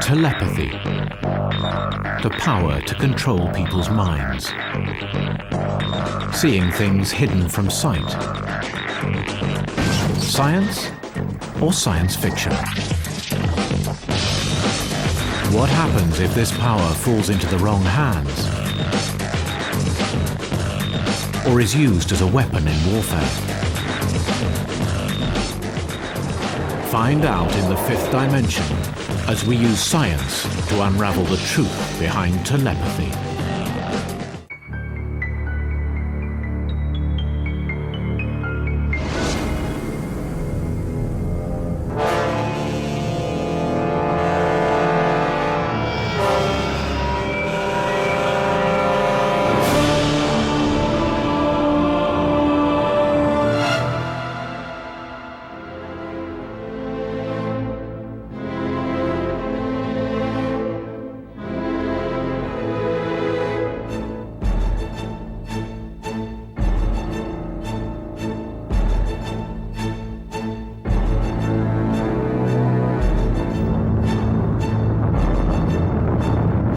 Telepathy. The power to control people's minds. Seeing things hidden from sight. Science or science fiction? What happens if this power falls into the wrong hands? Or is used as a weapon in warfare? Find out in the 5th dimension as we use science to unravel the truth behind telepathy.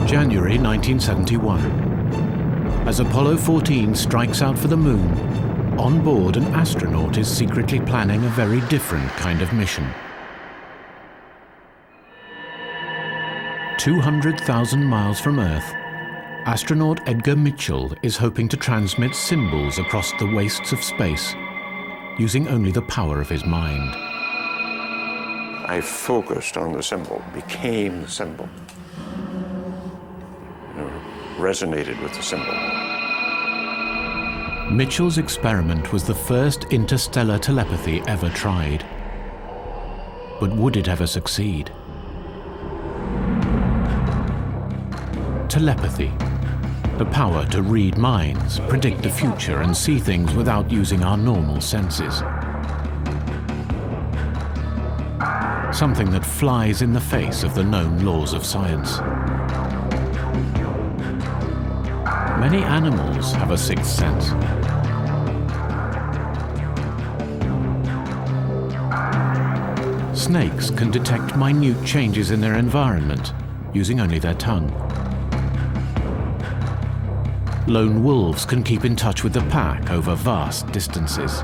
January 1971. As Apollo 14 strikes out for the moon, on board an astronaut is secretly planning a very different kind of mission. 200,000 miles from Earth, astronaut Edgar Mitchell is hoping to transmit symbols across the wastes of space, using only the power of his mind. I focused on the symbol, became the symbol. Resonated with the symbol. Mitchell's experiment was the first interstellar telepathy ever tried. But would it ever succeed? Telepathy. The power to read minds, predict the future, and see things without using our normal senses. Something that flies in the face of the known laws of science. Many animals have a sixth sense. Snakes can detect minute changes in their environment, using only their tongue. Lone wolves can keep in touch with the pack over vast distances.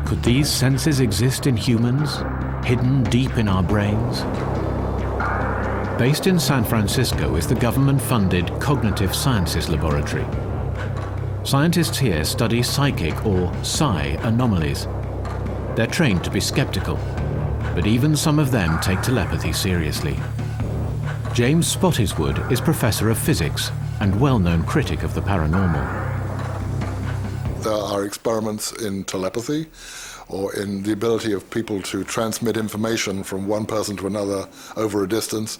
Could these senses exist in humans, hidden deep in our brains? Based in San Francisco is the government-funded Cognitive Sciences Laboratory. Scientists here study psychic or psi anomalies. They're trained to be skeptical, but even some of them take telepathy seriously. James Spottiswoode is professor of physics and well-known critic of the paranormal. There are experiments in telepathy, or in the ability of people to transmit information from one person to another over a distance,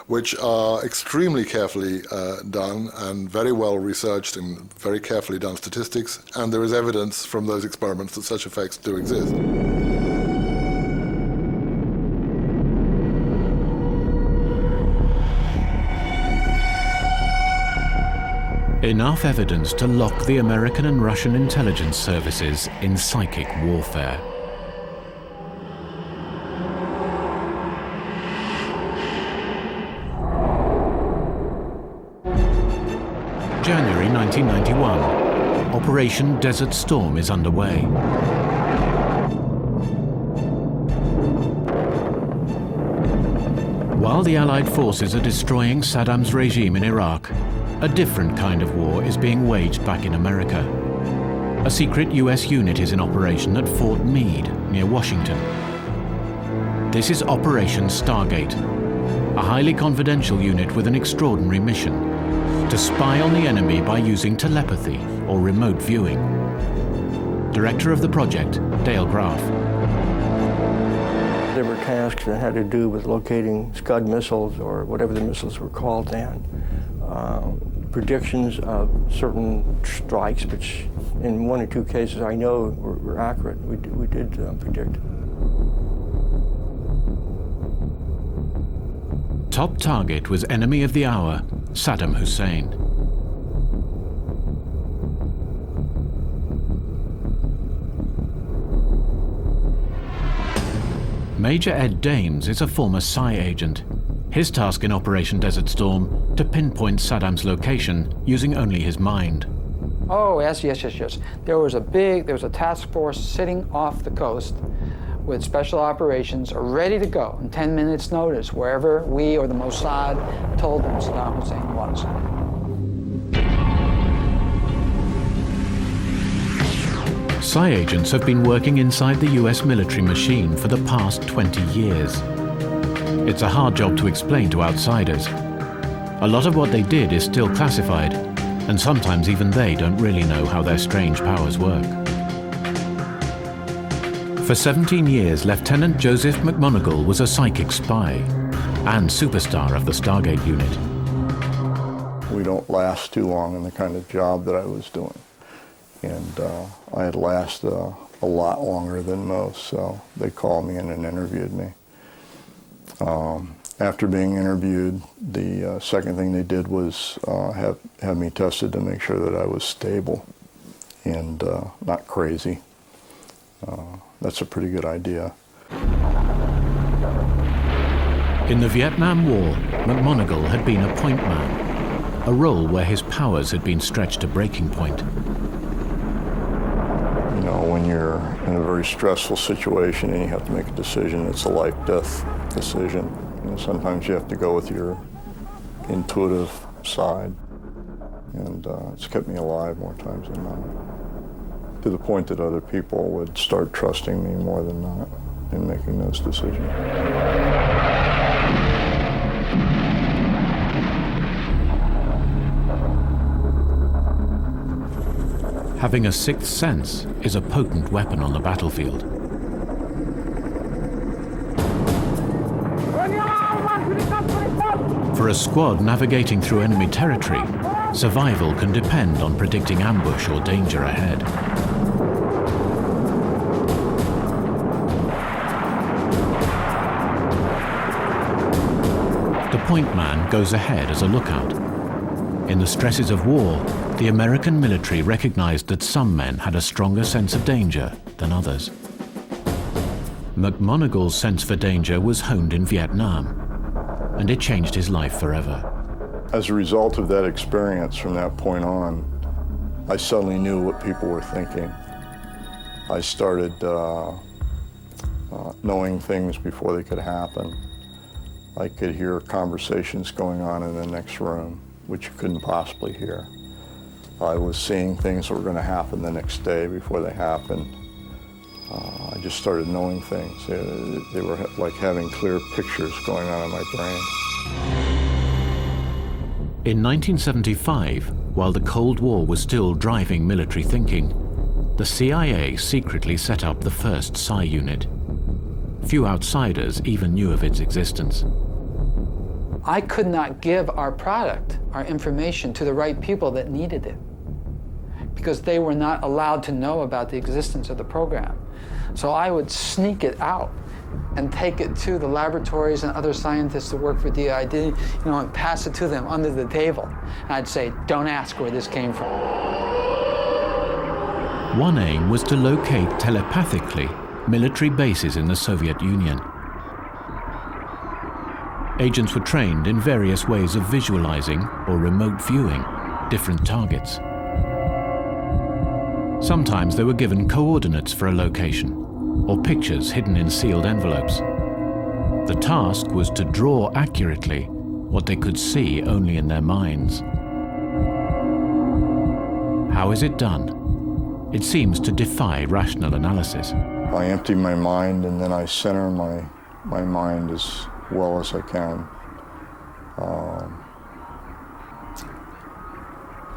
which are extremely carefully done and very well researched in very carefully done statistics, and there is evidence from those experiments that such effects do exist. Enough evidence to lock the American and Russian intelligence services in psychic warfare. January 1991. Operation Desert Storm is underway. While the Allied forces are destroying Saddam's regime in Iraq, a different kind of war is being waged back in America. A secret US unit is in operation at Fort Meade, near Washington. This is Operation Stargate, a highly confidential unit with an extraordinary mission: to spy on the enemy by using telepathy or remote viewing. Director of the project, Dale Graff. There were tasks that had to do with locating Scud missiles, or whatever the missiles were called then. Predictions of certain strikes, which in 1 or 2 cases I know were accurate. We did predict. Top target was enemy of the hour, Saddam Hussein. Major Ed Dames is a former PSI agent. His task in Operation Desert Storm, to pinpoint Saddam's location using only his mind. Oh, yes. There was a task force sitting off the coast with special operations ready to go in 10 minutes notice, wherever we or the Mossad told them Saddam Hussein was. PSI agents have been working inside the US military machine for the past 20 years. It's a hard job to explain to outsiders. A lot of what they did is still classified, and sometimes even they don't really know how their strange powers work. For 17 years, Lieutenant Joseph McMoneagle was a psychic spy and superstar of the Stargate unit. We don't last too long in the kind of job that I was doing. And I had lasted a lot longer than most, so they called me in and interviewed me. After being interviewed, the second thing they did was have me tested to make sure that I was stable and not crazy. That's a pretty good idea. In the Vietnam War, McMoneagle had been a point man, a role where his powers had been stretched to breaking point. You know, when you're in a very stressful situation and you have to make a decision, it's a life-death decision. You know, sometimes you have to go with your intuitive side, and it's kept me alive more times than not, to the point that other people would start trusting me more than not in making those decisions. Having a sixth sense is a potent weapon on the battlefield. For a squad navigating through enemy territory, survival can depend on predicting ambush or danger ahead. The point man goes ahead as a lookout. In the stresses of war, the American military recognized that some men had a stronger sense of danger than others. McMoneagle's sense for danger was honed in Vietnam, and it changed his life forever. As a result of that experience from that point on, I suddenly knew what people were thinking. I started knowing things before they could happen. I could hear conversations going on in the next room, which you couldn't possibly hear. I was seeing things that were going to happen the next day before they happened. I just started knowing things. They were like having clear pictures going on in my brain. In 1975, while the Cold War was still driving military thinking, the CIA secretly set up the first PSI unit. Few outsiders even knew of its existence. I could not give our product, our information, to the right people that needed it, because they were not allowed to know about the existence of the program. So I would sneak it out and take it to the laboratories and other scientists that work for DID, and pass it to them under the table. And I'd say, don't ask where this came from. One aim was to locate telepathically military bases in the Soviet Union. Agents were trained in various ways of visualizing or remote viewing different targets. Sometimes they were given coordinates for a location, or pictures hidden in sealed envelopes. The task was to draw accurately what they could see only in their minds. How is it done? It seems to defy rational analysis. I empty my mind and then I center my mind as well as I can.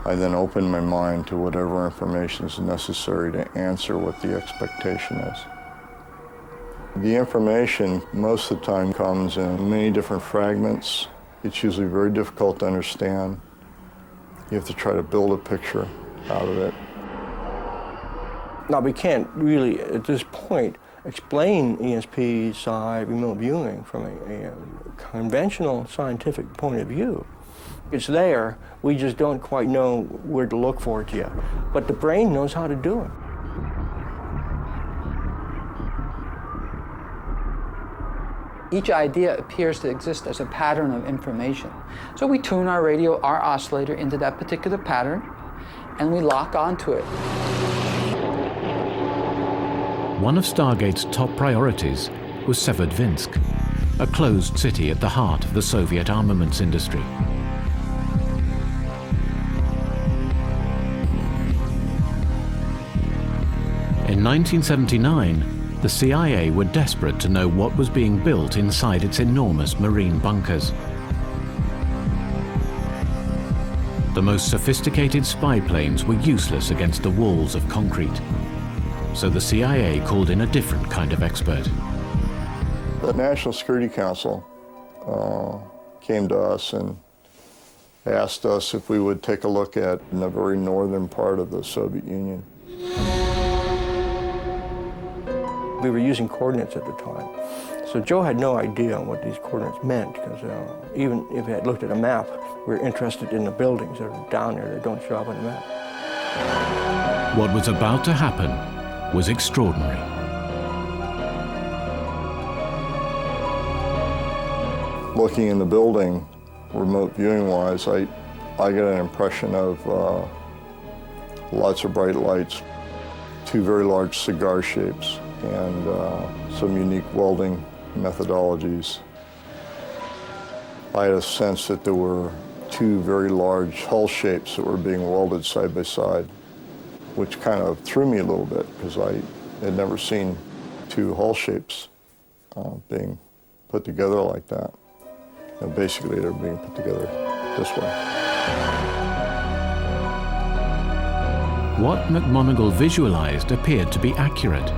I then open my mind to whatever information is necessary to answer what the expectation is. The information most of the time comes in many different fragments. It's usually very difficult to understand. You have to try to build a picture out of it. Now, we can't really, at this point, explain ESP, psi, remote viewing from a conventional scientific point of view. It's there, we just don't quite know where to look for it yet. But the brain knows how to do it. Each idea appears to exist as a pattern of information. So we tune our radio, our oscillator, into that particular pattern, and we lock onto it. One of Stargate's top priorities was Severodvinsk, a closed city at the heart of the Soviet armaments industry. In 1979, the CIA were desperate to know what was being built inside its enormous marine bunkers. The most sophisticated spy planes were useless against the walls of concrete, so the CIA called in a different kind of expert. The National Security Council came to us and asked us if we would take a look at in the very northern part of the Soviet Union. We were using coordinates at the time. So Joe had no idea what these coordinates meant, because even if he had looked at a map, we were interested in the buildings that are down there that don't show up on the map. What was about to happen was extraordinary. Looking in the building, remote viewing-wise, I get an impression of lots of bright lights, two very large cigar shapes, and some unique welding methodologies. I had a sense that there were two very large hull shapes that were being welded side by side, which kind of threw me a little bit because I had never seen two hull shapes being put together like that. And basically, they're being put together this way. What McMoneagle visualized appeared to be accurate.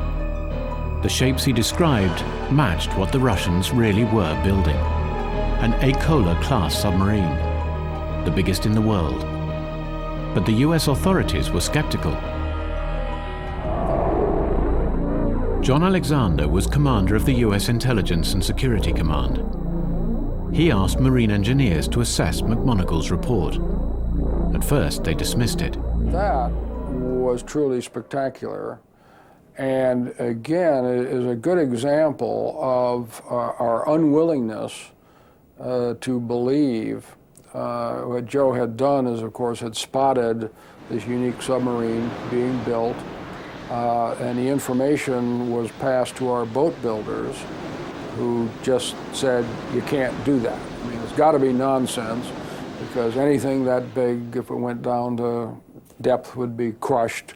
The shapes he described matched what the Russians really were building. An Akola-class submarine, the biggest in the world. But the US authorities were skeptical. John Alexander was commander of the US Intelligence and Security Command. He asked Marine engineers to assess McMoneagle's report. At first, they dismissed it. That was truly spectacular. And again, it is a good example of our unwillingness to believe. What Joe had done is, of course, had spotted this unique submarine being built, and the information was passed to our boat builders, who just said, you can't do that. I mean, it's got to be nonsense, because anything that big, if it went down to depth, would be crushed.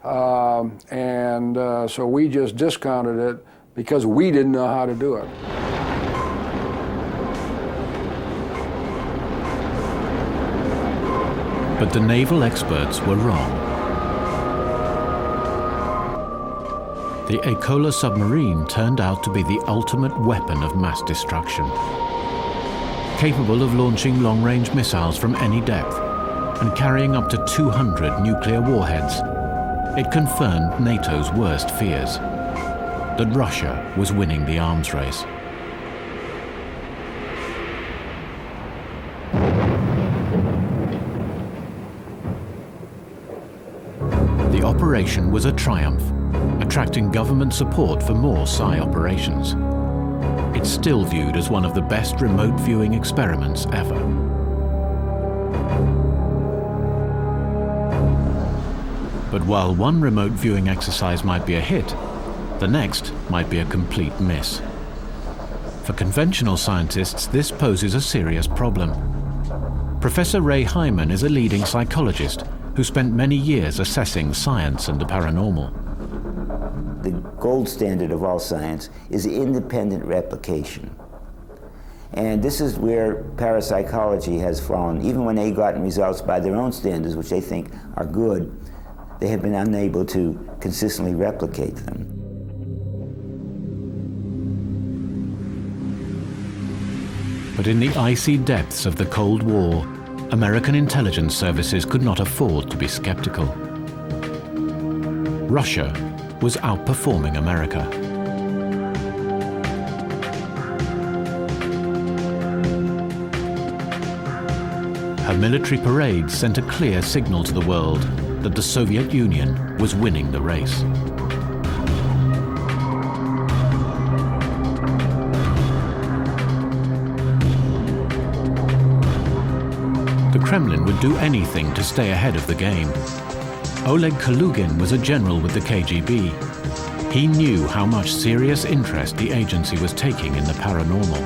So we just discounted it because we didn't know how to do it. But the naval experts were wrong. The Akola submarine turned out to be the ultimate weapon of mass destruction. Capable of launching long-range missiles from any depth and carrying up to 200 nuclear warheads, it confirmed NATO's worst fears, that Russia was winning the arms race. The operation was a triumph, attracting government support for more PSI operations. It's still viewed as one of the best remote viewing experiments ever. But while one remote viewing exercise might be a hit, the next might be a complete miss. For conventional scientists, this poses a serious problem. Professor Ray Hyman is a leading psychologist who spent many years assessing science and the paranormal. The gold standard of all science is independent replication. And this is where parapsychology has fallen. Even when they've gotten results by their own standards, which they think are good, they have been unable to consistently replicate them. But in the icy depths of the Cold War, American intelligence services could not afford to be skeptical. Russia was outperforming America. Her military parades sent a clear signal to the world that the Soviet Union was winning the race. Kremlin would do anything to stay ahead of the game. Oleg Kalugin was a general with the KGB. He knew how much serious interest the agency was taking in the paranormal.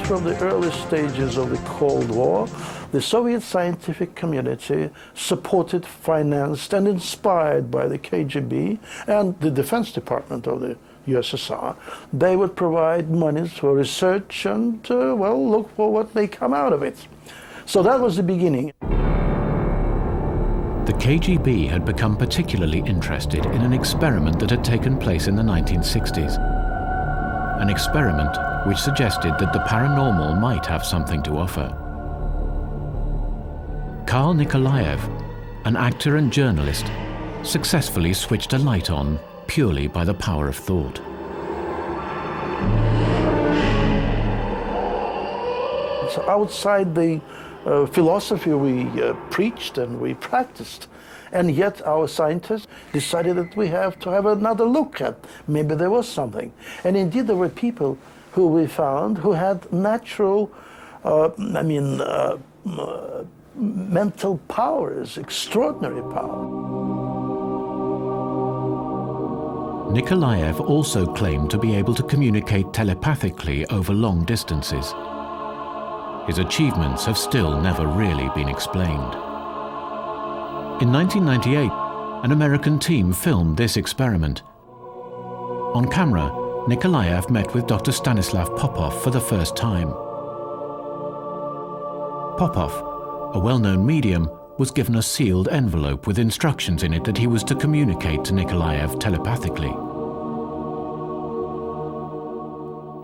From the early stages of the Cold War, the Soviet scientific community, supported, financed, and inspired by the KGB and the Defense Department of the USSR, they would provide monies for research and, well, look for what may come out of it. So that was the beginning. The KGB had become particularly interested in an experiment that had taken place in the 1960s. An experiment which suggested that the paranormal might have something to offer. Karl Nikolaev, an actor and journalist, successfully switched a light on purely by the power of thought. So outside the philosophy we preached and we practiced, and yet our scientists decided that we have to have another look at maybe there was something. And indeed there were people who we found who had natural, mental powers, extraordinary power. Nikolaev also claimed to be able to communicate telepathically over long distances. His achievements have still never really been explained. In 1998, an American team filmed this experiment. On camera, Nikolaev met with Dr. Stanislav Popov for the first time. Popov, a well-known medium, was given a sealed envelope with instructions in it that he was to communicate to Nikolaev telepathically.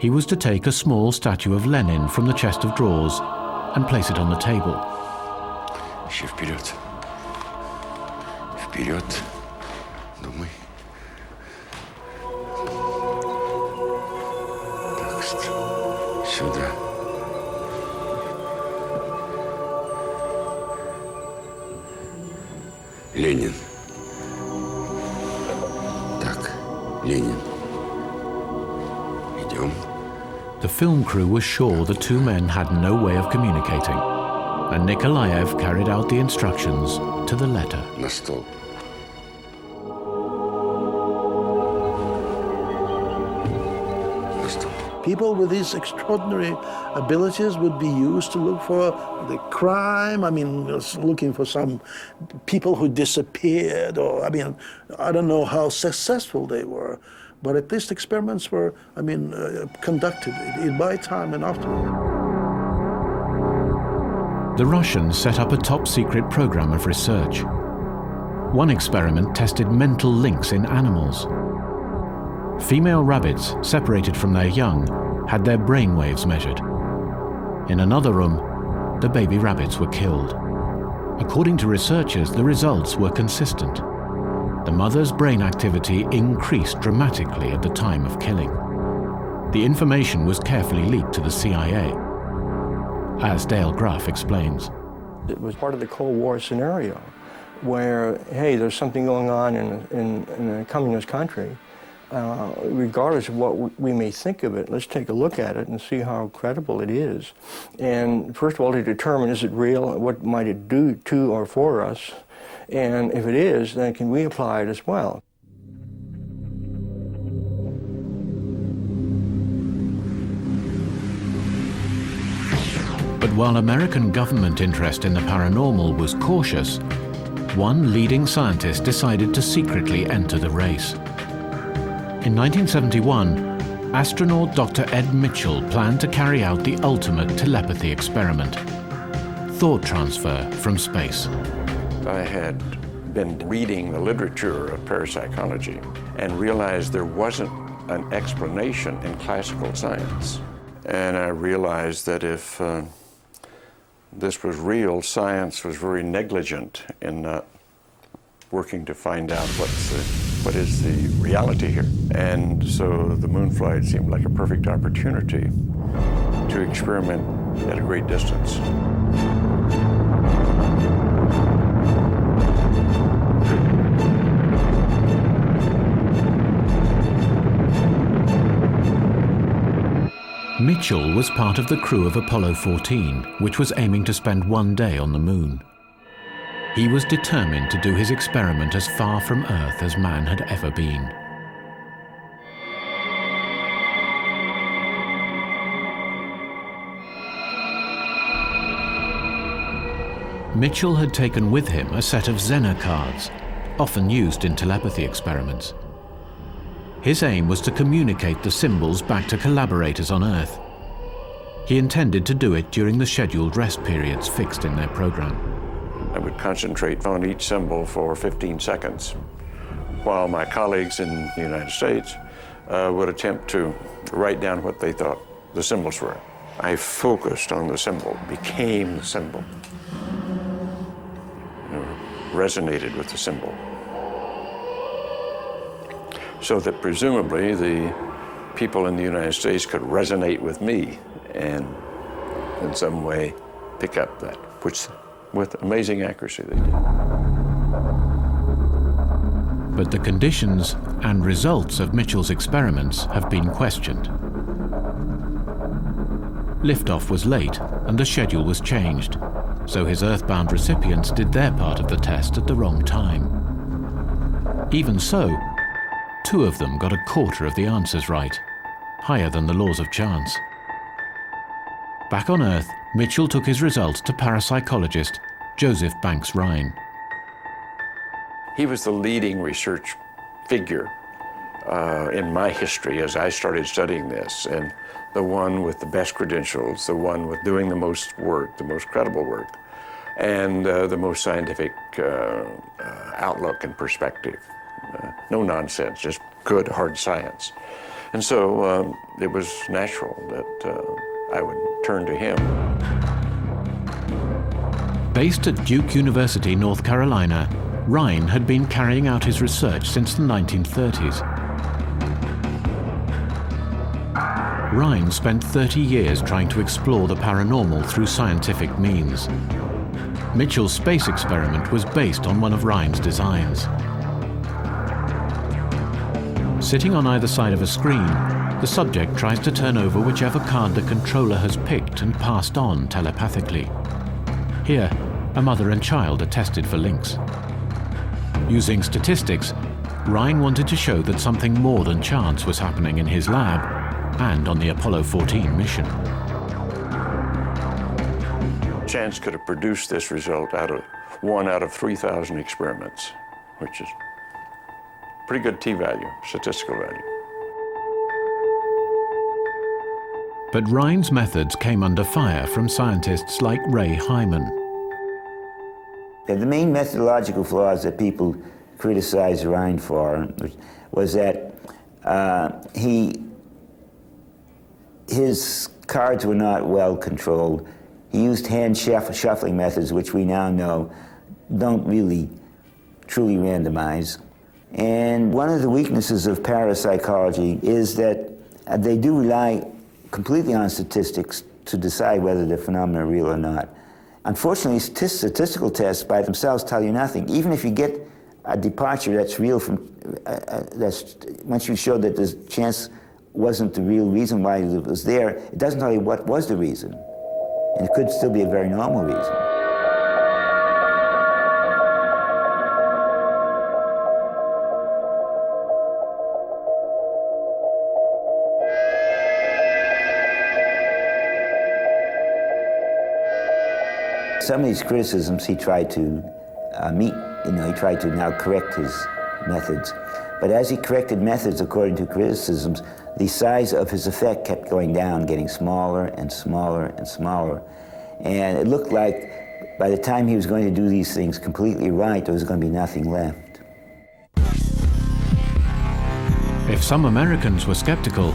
He was to take a small statue of Lenin from the chest of drawers and place it on the table. Еще вперед. Вперед. Думай. Так, сюда. Ленин. Так, Ленин. Идем. The film crew was sure the two men had no way of communicating, and Nikolaev carried out the instructions to the letter. На стол. На стол. People with these extraordinary abilities would be used to look for the crime, looking for some people who disappeared, or, I don't know how successful they were, but at least experiments were, conducted in my time and afterward. The Russians set up a top-secret program of research. One experiment tested mental links in animals. Female rabbits, separated from their young, had their brainwaves measured. In another room, the baby rabbits were killed. According to researchers, the results were consistent. The mother's brain activity increased dramatically at the time of killing. The information was carefully leaked to the CIA. As Dale Gruff explains. It was part of the Cold War scenario where, hey, there's something going on in a communist country. Regardless of what we may think of it, let's take a look at it and see how credible it is. And first of all, to determine, is it real? What might it do to or for us? And if it is, then can we apply it as well? But while American government interest in the paranormal was cautious, one leading scientist decided to secretly enter the race. In 1971, astronaut Dr. Ed Mitchell planned to carry out the ultimate telepathy experiment: thought transfer from space. I had been reading the literature of parapsychology and realized there wasn't an explanation in classical science. And I realized that if this was real, science was very negligent in not working to find out what is the reality here. And so the moon flight seemed like a perfect opportunity to experiment at a great distance. Mitchell was part of the crew of Apollo 14, which was aiming to spend one day on the moon. He was determined to do his experiment as far from Earth as man had ever been. Mitchell had taken with him a set of Zener cards, often used in telepathy experiments. His aim was to communicate the symbols back to collaborators on Earth. He intended to do it during the scheduled rest periods fixed in their program. I would concentrate on each symbol for 15 seconds, while my colleagues in the United States would attempt to write down what they thought the symbols were. I focused on the symbol, became the symbol, resonated with the symbol, so that presumably the people in the United States could resonate with me and in some way pick up that, which with amazing accuracy they did. But the conditions and results of Mitchell's experiments have been questioned. Liftoff was late and the schedule was changed, so his Earthbound recipients did their part of the test at the wrong time. Even so, 2 of them got 1/4 of the answers right, higher than the laws of chance. Back on Earth, Mitchell took his results to parapsychologist Joseph Banks Rhine. He was the leading research figure in my history as I started studying this, and the one with the best credentials, the one with doing the most work, the most credible work, and the most scientific outlook and perspective. No nonsense, just good, hard science. And so it was natural that I would turn to him. Based at Duke University, North Carolina, Rhine had been carrying out his research since the 1930s. Rhine spent 30 years trying to explore the paranormal through scientific means. Mitchell's space experiment was based on one of Rhine's designs. Sitting on either side of a screen, the subject tries to turn over whichever card the controller has picked and passed on telepathically. Here, a mother and child are tested for links. Using statistics, Rhine wanted to show that something more than chance was happening in his lab and on the Apollo 14 mission. Chance could have produced this result out of 1 out of 3,000 experiments, which is pretty good t-value, statistical value. But Rhine's methods came under fire from scientists like Ray Hyman. The main methodological flaws that people criticized Rhine for was that his cards were not well controlled. He used hand shuffling methods, which we now know don't really truly randomize. And one of the weaknesses of parapsychology is that they do rely completely on statistics to decide whether the phenomena are real or not. Unfortunately, statistical tests by themselves tell you nothing. Even if you get a departure that's real from, once you show that the chance wasn't the real reason why it was there, it doesn't tell you what was the reason. And it could still be a very normal reason. Some of these criticisms he tried to meet. He tried to now correct his methods. But as he corrected methods according to criticisms, the size of his effect kept going down, getting smaller and smaller and smaller. And it looked like by the time he was going to do these things completely right, there was going to be nothing left. If some Americans were skeptical,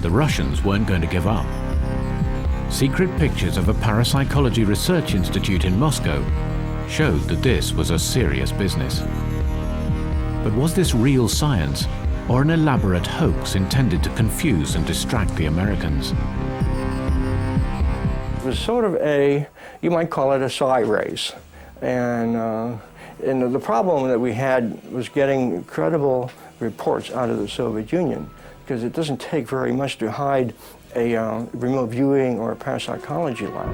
the Russians weren't going to give up. Secret pictures of a parapsychology research institute in Moscow showed that this was a serious business. But was this real science, or an elaborate hoax intended to confuse and distract the Americans? It was sort of you might call it a psi race. And the problem that we had was getting credible reports out of the Soviet Union, because it doesn't take very much to hide a remote viewing or a parapsychology lab.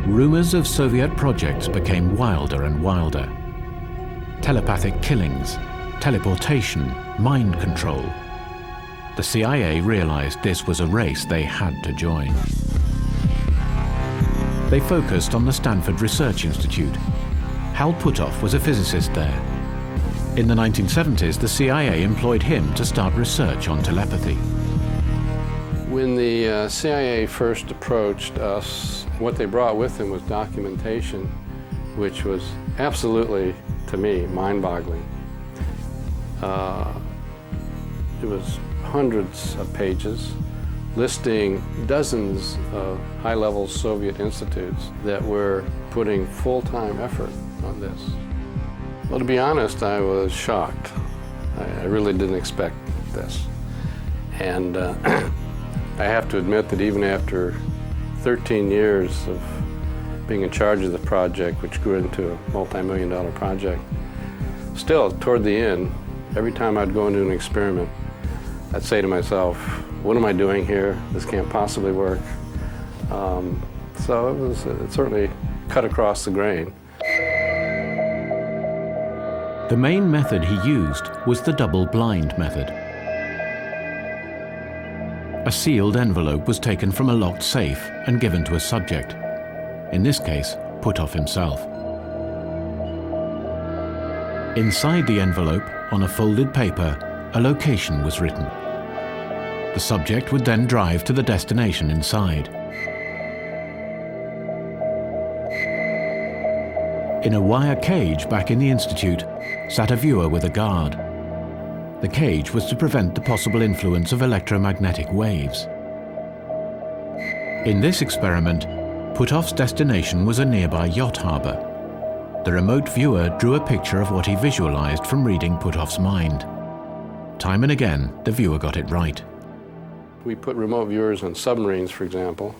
Rumors of Soviet projects became wilder and wilder. Telepathic killings, teleportation, mind control. The CIA realized this was a race they had to join. They focused on the Stanford Research Institute. Hal Puthoff was a physicist there. In the 1970s, the CIA employed him to start research on telepathy. When the CIA first approached us, what they brought with them was documentation, which was absolutely, to me, mind-boggling. It was hundreds of pages listing dozens of high-level Soviet institutes that were putting full-time effort on this. Well, to be honest, I was shocked. I really didn't expect this. And I have to admit that even after 13 years of being in charge of the project, which grew into a multi-million-dollar project, still, toward the end, every time I'd go into an experiment, I'd say to myself, what am I doing here? This can't possibly work. So it certainly cut across the grain. The main method he used was the double-blind method. A sealed envelope was taken from a locked safe and given to a subject, in this case, Puthoff himself. Inside the envelope, on a folded paper, a location was written. The subject would then drive to the destination inside. In a wire cage back in the Institute sat a viewer with a guard. The cage was to prevent the possible influence of electromagnetic waves. In this experiment, Puthoff's destination was a nearby yacht harbor. The remote viewer drew a picture of what he visualized from reading Puthoff's mind. Time and again, the viewer got it right. We put remote viewers on submarines, for example,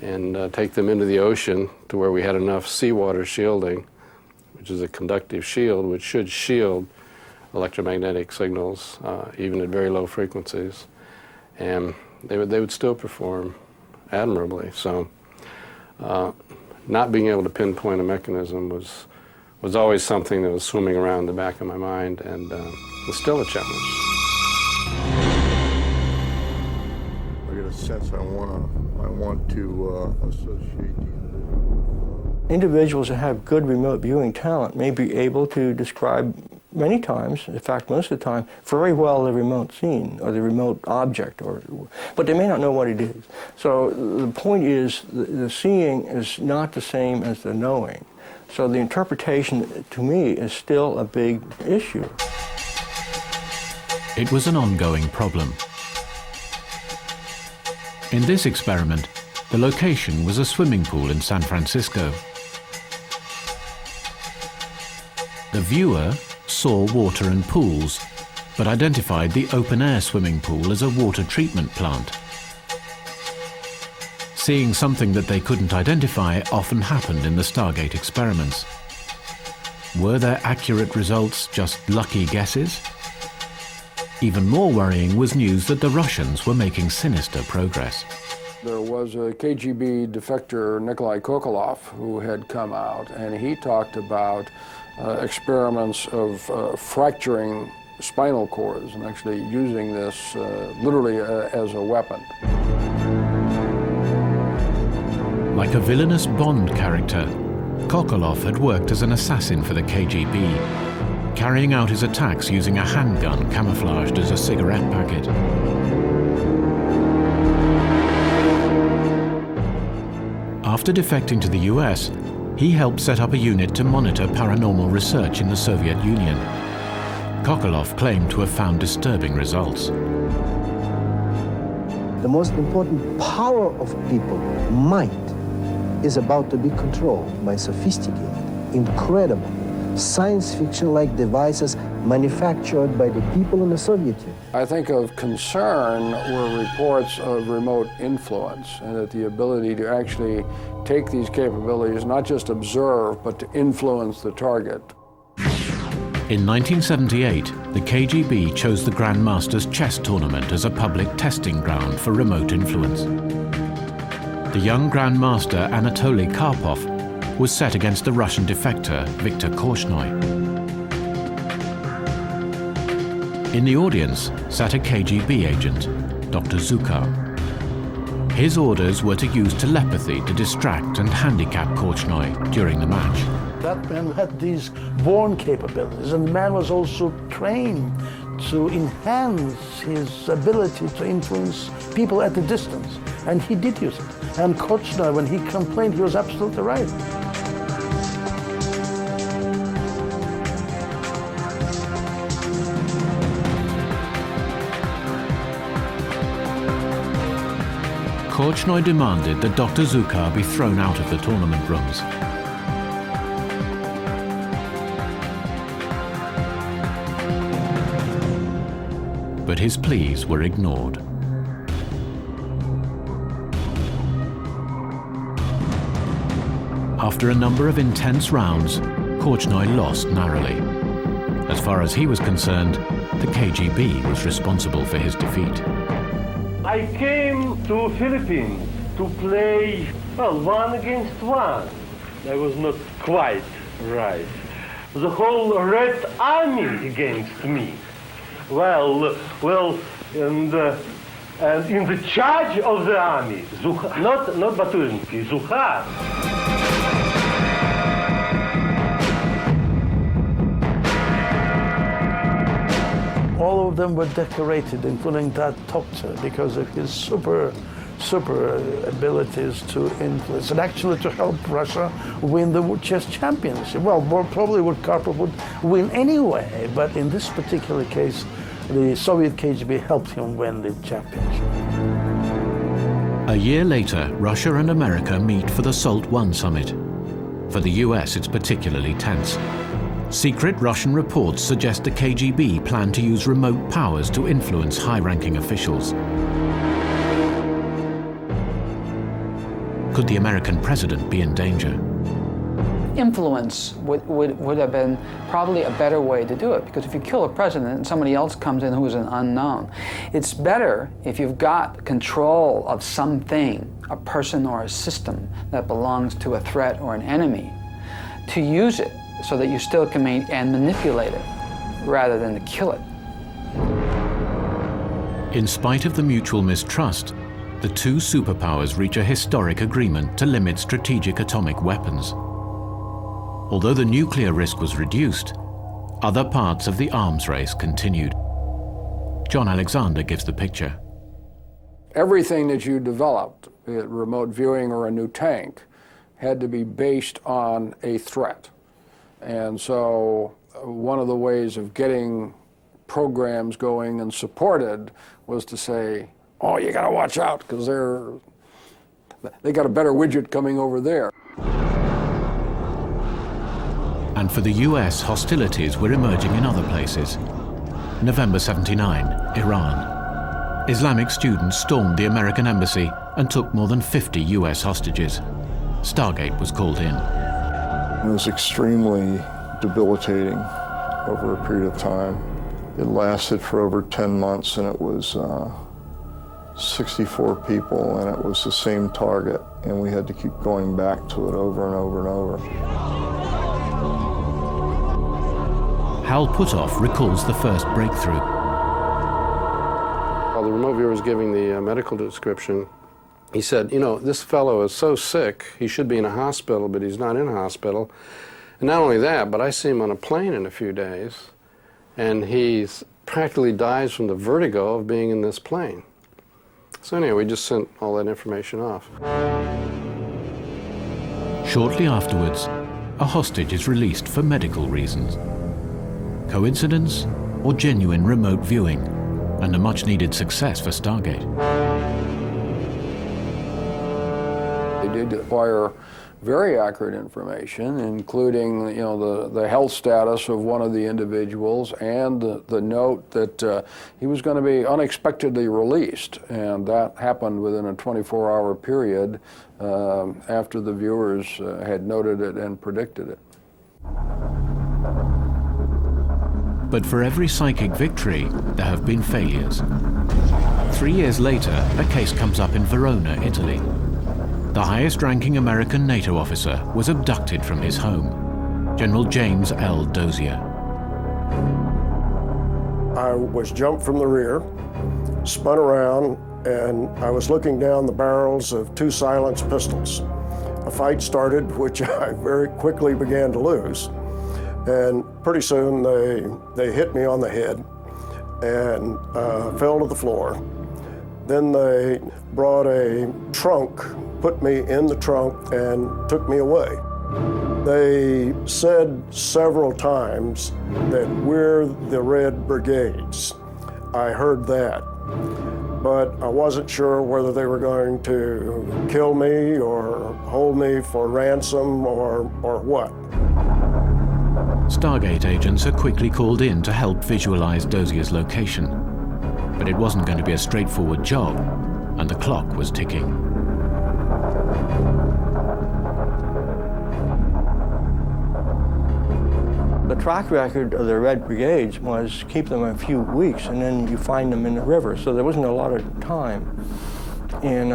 and take them into the ocean to where we had enough seawater shielding, which is a conductive shield, which should shield electromagnetic signals, even at very low frequencies. And they would still perform admirably. So not being able to pinpoint a mechanism was always something that was swimming around the back of my mind, and was still a challenge. I get a sense I want to associate the individual. Individuals that have good remote viewing talent may be able to describe many times, in fact most of the time, very well the remote scene or the remote object, but they may not know what it is. So the point is the seeing is not the same as the knowing. So the interpretation, to me, is still a big issue. It was an ongoing problem. In this experiment, the location was a swimming pool in San Francisco. The viewer saw water and pools, but identified the open-air swimming pool as a water treatment plant. Seeing something that they couldn't identify often happened in the Stargate experiments. Were their accurate results just lucky guesses? Even more worrying was news that the Russians were making sinister progress. There was a KGB defector, Nikolai Kokolov, who had come out, and he talked about experiments of fracturing spinal cords and actually using this literally as a weapon. Like a villainous Bond character, Kokolov had worked as an assassin for the KGB, carrying out his attacks using a handgun camouflaged as a cigarette packet. After defecting to the US, he helped set up a unit to monitor paranormal research in the Soviet Union. Kokolov claimed to have found disturbing results. The most important power of people, might, is about to be controlled by sophisticated, incredible, science fiction-like devices manufactured by the people in the Soviet Union. I think of concern were reports of remote influence, and that the ability to actually take these capabilities, not just observe, but to influence the target. In 1978, the KGB chose the Grand Masters chess tournament as a public testing ground for remote influence. The young Grand Master Anatoly Karpov was set against the Russian defector Viktor Korchnoi. In the audience sat a KGB agent, Dr. Zukar. His orders were to use telepathy to distract and handicap Korchnoi during the match. That man had these born capabilities, and the man was also trained to enhance his ability to influence people at a distance, and he did use it. And Korchnoi, when he complained, he was absolutely right. Korchnoi demanded that Dr. Zukar be thrown out of the tournament rooms. But his pleas were ignored. After a number of intense rounds, Korchnoi lost narrowly. As far as he was concerned, the KGB was responsible for his defeat. I came to Philippines to play, well, 1 against 1. I was not quite right. The whole Red Army against me. Well, and in the charge of the army, not Baturinsky, Zukar. All of them were decorated, including that doctor, because of his super abilities to influence and actually to help Russia win the chess championship. Well, probably what Karpov would win anyway, but in this particular case, the Soviet KGB helped him win the championship. A year later, Russia and America meet for the SALT I summit. For the US, it's particularly tense. Secret Russian reports suggest the KGB plan to use remote powers to influence high-ranking officials. Could the American president be in danger? Influence would have been probably a better way to do it, because if you kill a president and somebody else comes in who is an unknown, it's better if you've got control of something, a person or a system that belongs to a threat or an enemy, to use it so that you still can manipulate it rather than to kill it. In spite of the mutual mistrust, the two superpowers reach a historic agreement to limit strategic atomic weapons. Although the nuclear risk was reduced, other parts of the arms race continued. John Alexander gives the picture. Everything that you developed, be it remote viewing or a new tank, had to be based on a threat. And so one of the ways of getting programs going and supported was to say, oh, you gotta watch out, because they got a better widget coming over there. And for the US, hostilities were emerging in other places. November 79, Iran. Islamic students stormed the American embassy and took more than 50 US hostages. Stargate was called in. It was extremely debilitating over a period of time. It lasted for over 10 months, and it was 64 people, and it was the same target, and we had to keep going back to it over and over and over. Hal Puthoff recalls the first breakthrough. While the remote viewer was giving the medical description, he said, you know, this fellow is so sick, he should be in a hospital, but he's not in a hospital. And not only that, but I see him on a plane in a few days, and he practically dies from the vertigo of being in this plane. So anyway, we just sent all that information off. Shortly afterwards, a hostage is released for medical reasons. Coincidence or genuine remote viewing, and a much-needed success for Stargate. They did acquire very accurate information, including, you know, the health status of one of the individuals and the note that he was going to be unexpectedly released, and that happened within a 24-hour period after the viewers had noted it and predicted it. But for every psychic victory, there have been failures. 3 years later, a case comes up in Verona, Italy. The highest-ranking American NATO officer was abducted from his home, General James L. Dozier. I was jumped from the rear, spun around, and I was looking down the barrels of 2 silenced pistols. A fight started, which I very quickly began to lose. And pretty soon they hit me on the head and fell to the floor. Then they brought a trunk, put me in the trunk, and took me away. They said several times that we're the Red Brigades. I heard that, but I wasn't sure whether they were going to kill me or hold me for ransom or what. Stargate agents are quickly called in to help visualize Dozier's location. But it wasn't going to be a straightforward job, and the clock was ticking. The track record of the Red Brigades was keep them a few weeks and then you find them in the river, so there wasn't a lot of time. And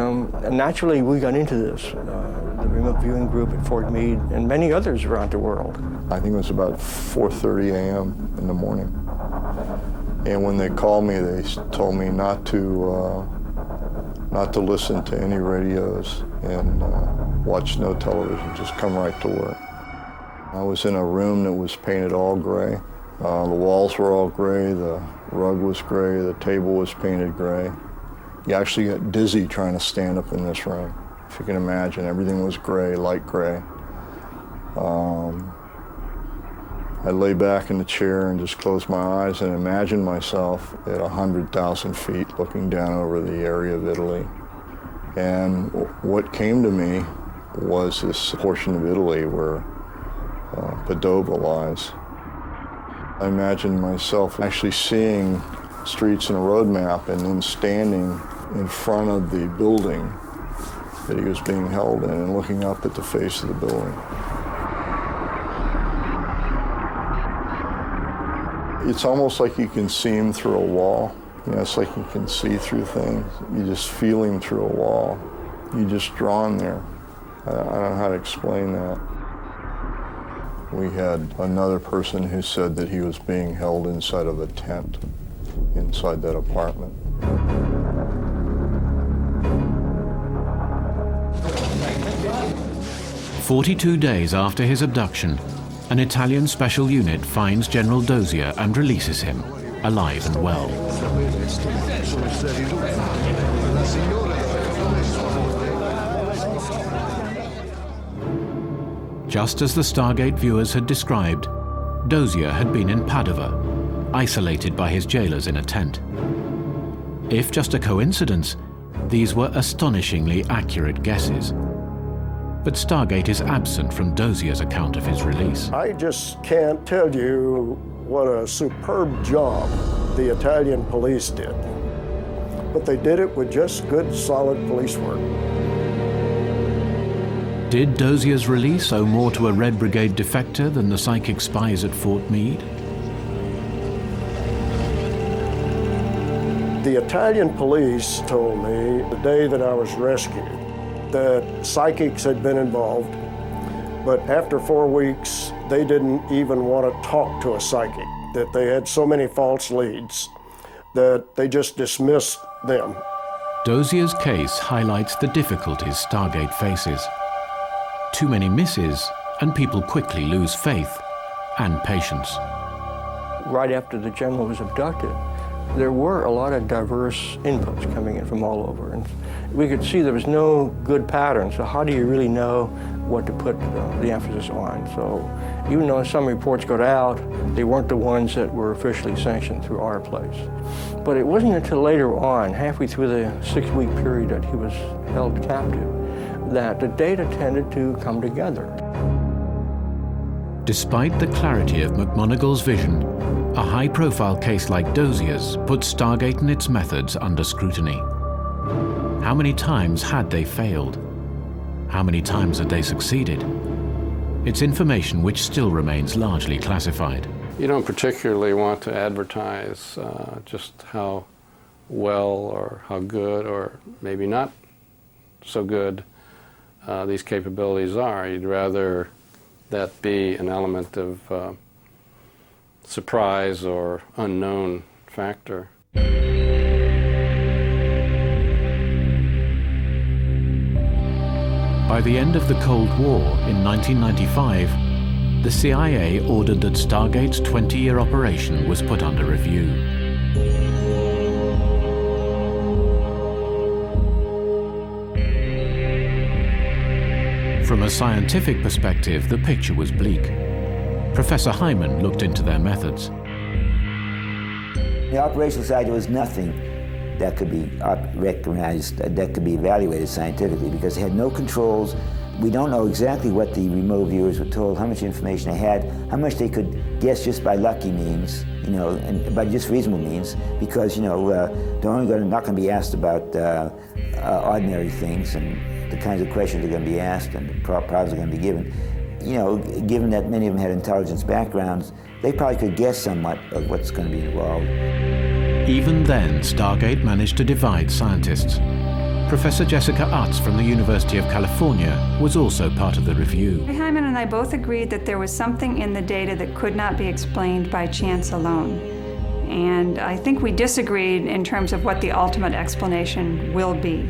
naturally we got into this, the remote viewing group at Fort Meade and many others around the world. I think it was about 4:30 a.m. in the morning. And when they called me, they told me not to listen to any radios and watch no television, just come right to work. I was in a room that was painted all gray. The walls were all gray, the rug was gray, the table was painted gray. You actually get dizzy trying to stand up in this room. If you can imagine, everything was gray, light gray. I lay back in the chair and just closed my eyes and imagined myself at 100,000 feet looking down over the area of Italy. And what came to me was this portion of Italy where Padova lies. I imagined myself actually seeing streets and a road map and then standing in front of the building that he was being held in and looking up at the face of the building. It's almost like you can see him through a wall. You know, it's like you can see through things. You just feel him through a wall. You're just drawn there. I don't know how to explain that. We had another person who said that he was being held inside of a tent inside that apartment. "42 days after his abduction, an Italian special unit finds General Dozier and releases him, alive and well. Just as the Stargate viewers had described, Dozier had been in Padova, isolated by his jailers in a tent. If just a coincidence, these were astonishingly accurate guesses. But Stargate is absent from Dozier's account of his release. I just can't tell you what a superb job the Italian police did. But they did it with just good, solid police work. Did Dozier's release owe more to a Red Brigade defector than the psychic spies at Fort Meade? The Italian police told me the day that I was rescued that psychics had been involved, but after 4 weeks, they didn't even want to talk to a psychic, that they had so many false leads that they just dismissed them. Dozier's case highlights the difficulties Stargate faces. Too many misses, and people quickly lose faith and patience. Right after the general was abducted, there were a lot of diverse inputs coming in from all over. And we could see there was no good pattern, so how do you really know what to put the emphasis on? So even though some reports got out, they weren't the ones that were officially sanctioned through our place. But it wasn't until later on, halfway through the 6-week period that he was held captive, that the data tended to come together. Despite the clarity of McMonagle's vision, a high-profile case like Dozier's put Stargate and its methods under scrutiny. How many times had they failed? How many times had they succeeded? It's information which still remains largely classified. You don't particularly want to advertise just how well or how good or maybe not so good these capabilities are. You'd rather that be an element of surprise or unknown factor. By the end of the Cold War in 1995, the CIA ordered that Stargate's 20-year operation was put under review. From a scientific perspective, the picture was bleak. Professor Hyman looked into their methods. The operational side, there was nothing that could be recognized, that could be evaluated scientifically, because they had no controls. We don't know exactly what the remote viewers were told, how much information they had, how much they could guess just by lucky means, you know, and by just reasonable means, because, you know, they're not going to be asked about ordinary things and the kinds of questions they're going to be asked and the problems are going to be given. You know, given that many of them had intelligence backgrounds, they probably could guess somewhat of what's going to be involved. Even then, Stargate managed to divide scientists. Professor Jessica Utz from the University of California was also part of the review. Hyman and I both agreed that there was something in the data that could not be explained by chance alone. And I think we disagreed in terms of what the ultimate explanation will be.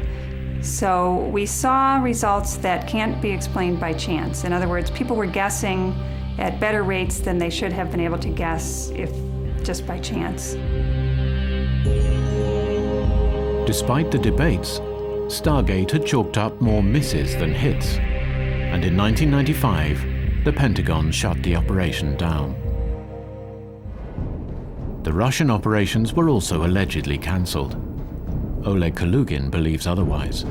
So we saw results that can't be explained by chance. In other words, people were guessing at better rates than they should have been able to guess if just by chance. Despite the debates, Stargate had chalked up more misses than hits, and in 1995, the Pentagon shut the operation down. The Russian operations were also allegedly cancelled. Oleg Kalugin believes otherwise.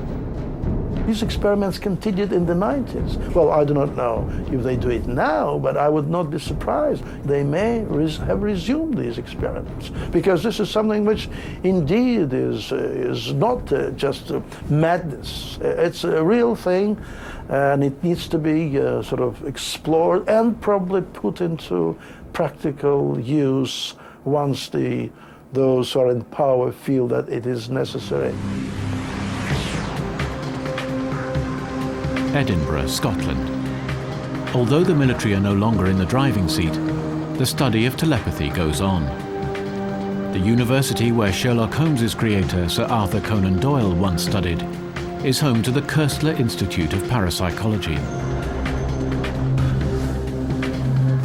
These experiments continued in the 90s. Well, I do not know if they do it now, but I would not be surprised. They may have resumed these experiments, because this is something which indeed is not just madness. It's a real thing, and it needs to be sort of explored and probably put into practical use once those who are in power feel that it is necessary. Edinburgh, Scotland. Although the military are no longer in the driving seat, the study of telepathy goes on. The university where Sherlock Holmes' creator, Sir Arthur Conan Doyle, once studied, is home to the Koestler Institute of Parapsychology.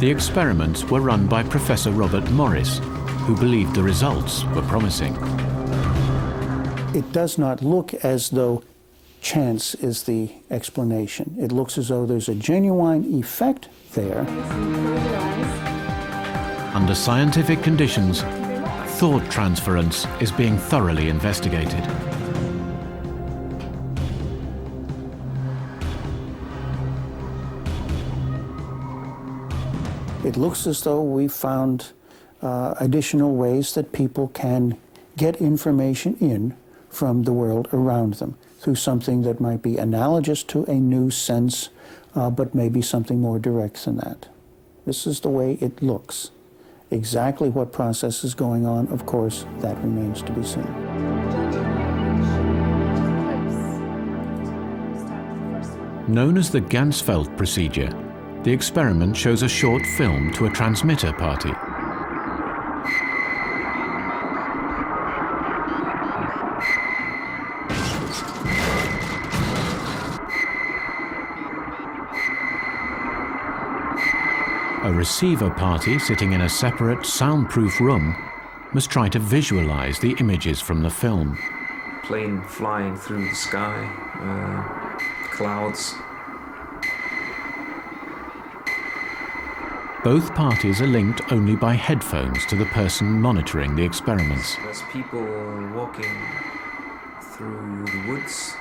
The experiments were run by Professor Robert Morris, who believed the results were promising. It does not look as though chance is the explanation. It looks as though there's a genuine effect there. Under scientific conditions, thought transference is being thoroughly investigated. It looks as though we found additional ways that people can get information in from the world around them, through something that might be analogous to a new sense, but maybe something more direct than that. This is the way it looks. Exactly what process is going on, of course, that remains to be seen. Known as the Ganzfeld procedure, the experiment shows a short film to a transmitter party. A receiver party sitting in a separate, soundproof room must try to visualize the images from the film. Plane flying through the sky, clouds. Both parties are linked only by headphones to the person monitoring the experiments. There's people walking through the woods.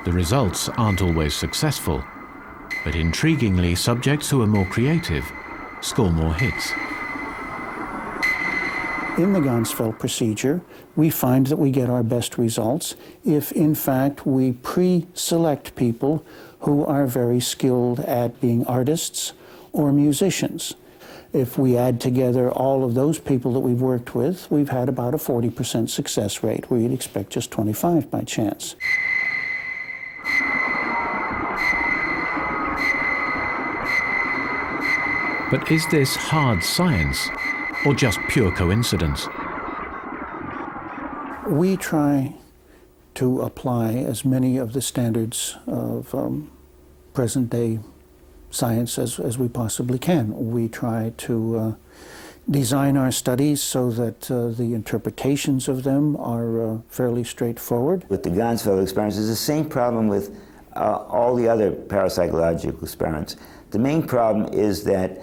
The results aren't always successful, but intriguingly, subjects who are more creative score more hits. In the Ganzfeld procedure, we find that we get our best results if, in fact, we pre-select people who are very skilled at being artists or musicians. If we add together all of those people that we've worked with, we've had about a 40% success rate, where you'd expect just 25 by chance. But is this hard science, or just pure coincidence? We try to apply as many of the standards of present-day science as we possibly can. We try to design our studies so that the interpretations of them are fairly straightforward. With the Gansfeld experiments, there's the same problem with all the other parapsychological experiments. The main problem is that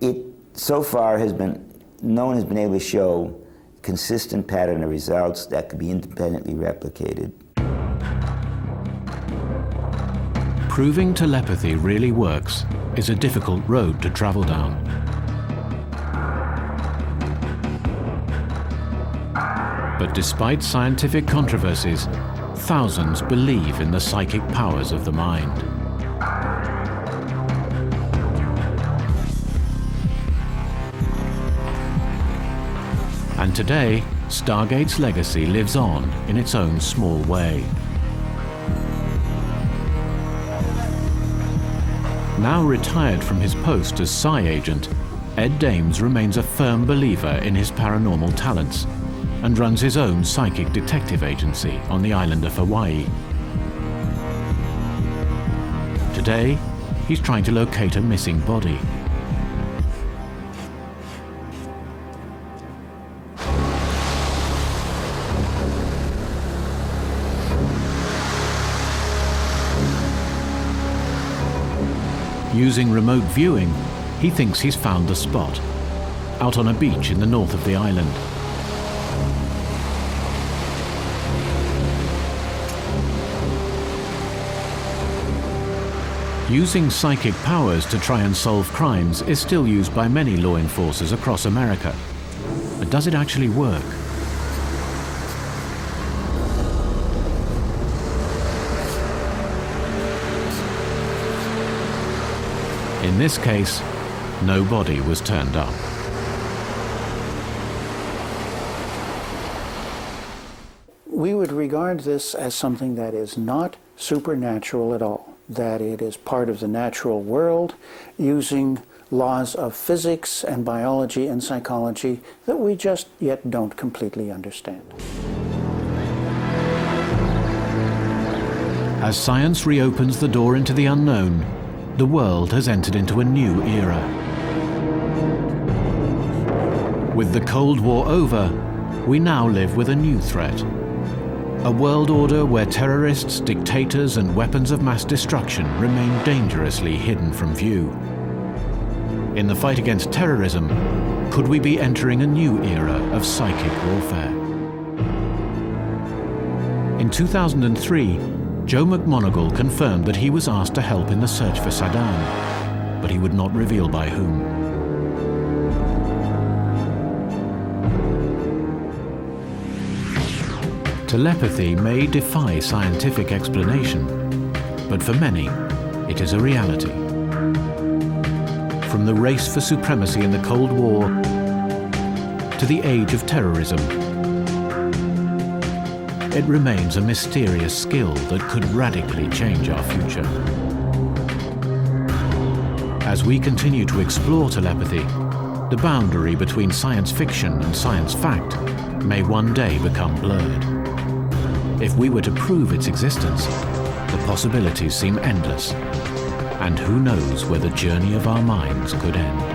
it so far no one has been able to show consistent pattern of results that could be independently replicated. Proving telepathy really works is a difficult road to travel down. But despite scientific controversies, thousands believe in the psychic powers of the mind. And today, Stargate's legacy lives on in its own small way. Now retired from his post as Psi agent, Ed Dames remains a firm believer in his paranormal talents and runs his own psychic detective agency on the island of Hawaii. Today, he's trying to locate a missing body. Using remote viewing, he thinks he's found the spot, out on a beach in the north of the island. Using psychic powers to try and solve crimes is still used by many law enforcers across America. But does it actually work? In this case, no body was turned up. We would regard this as something that is not supernatural at all, that it is part of the natural world, using laws of physics and biology and psychology that we just yet don't completely understand. As science reopens the door into the unknown, the world has entered into a new era. With the Cold War over, we now live with a new threat. A world order where terrorists, dictators, and weapons of mass destruction remain dangerously hidden from view. In the fight against terrorism, could we be entering a new era of psychic warfare? In 2003, Joe McMoneagle confirmed that he was asked to help in the search for Saddam, but he would not reveal by whom. Telepathy may defy scientific explanation, but for many, it is a reality. From the race for supremacy in the Cold War to the age of terrorism, it remains a mysterious skill that could radically change our future. As we continue to explore telepathy, the boundary between science fiction and science fact may one day become blurred. If we were to prove its existence, the possibilities seem endless, and who knows where the journey of our minds could end.